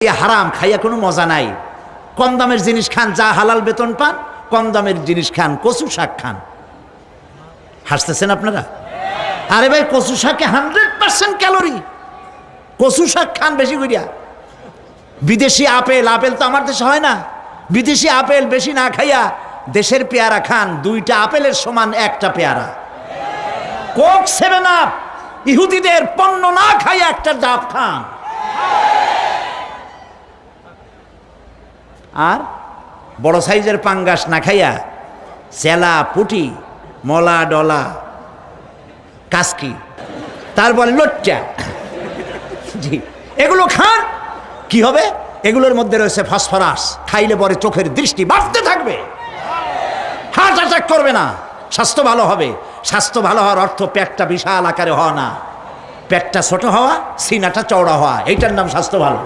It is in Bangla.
হারাম খাইয়া কোনো মজা নাই। কম দামের জিনিস খান, যা হালাল বেতন পান, কম দামের জিনিস খান, কচু শাক খান। হাসতেছেন আপনারা? আরে ভাই, কচু শাকে 100% ক্যালোরি। কচু শাক খান বেশি করিয়া। বিদেশি আপেল, আপেল তো আমার দেশে হয় না। বিদেশি আপেল বেশি না খাইয়া দেশের পেয়ারা খান। 2টা আপেলের সমান 1টা পেয়ারা। কোক 7 আপ ইহুদিদের পণ্য না খাইয়া একটা ডাব খান। আর বড় সাইজের পাঙ্গাস না খাইয়া চেলা, পুটি, মলা, ডলা, কাসকি, তারপরে লচ্চা, জি, এগুলো খান। কি হবে? এগুলোর মধ্যে রয়েছে ফসফরাস। খাইলে পরে চোখের দৃষ্টি বাড়তে থাকবে, হার্ট অ্যাটাক করবে না, স্বাস্থ্য ভালো হবে। স্বাস্থ্য ভালো হওয়ার অর্থ পেটটা বিশাল আকারে হওয়া না, পেটটা ছোট হওয়া, সিনাটা চওড়া হওয়া, এইটার নাম স্বাস্থ্য ভালো।